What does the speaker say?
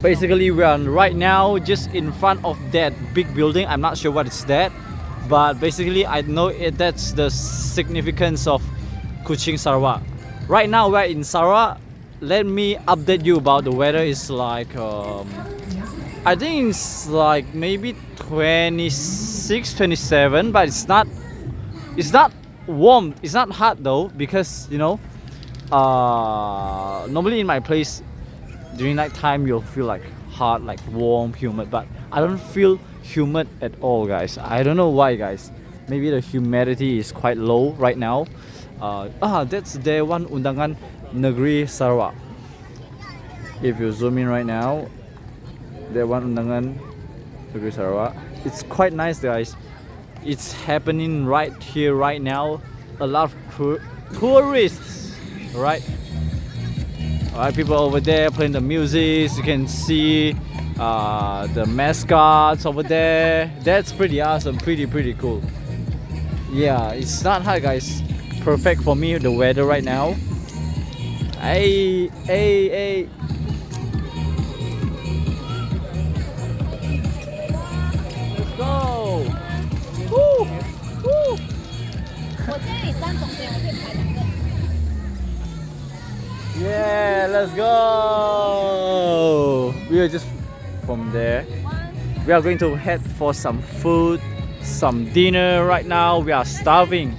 Basically, we are right now just in front of that big building. I'm not sure what it's that, but basically I know that's the significance of Kuching, Sarawak. Right now we're in Sarawak. Let me update you about the weather. It's like I think it's like maybe 26, 27, but it's not warm. It's not hot though, because you know, normally in my place during night time you'll feel like hot, like warm, humid, but I don't feel humid at all, guys. I don't know why, guys. Maybe the humidity is quite low right now. That's Dewan Undangan Negeri Sarawak. If you zoom in right now, Dewan Undangan Negeri Sarawak, it's quite nice, guys. It's happening right here right now. A lot of tourists, right? Alright, people over there playing the music. You can see the mascots over there. That's pretty awesome, pretty cool. Yeah, it's not hot, guys. Perfect for me, the weather right now. Hey. Let's go. Woo. Yeah, let's go. We are just from there. We are going to head for some food, some dinner right now. We are starving.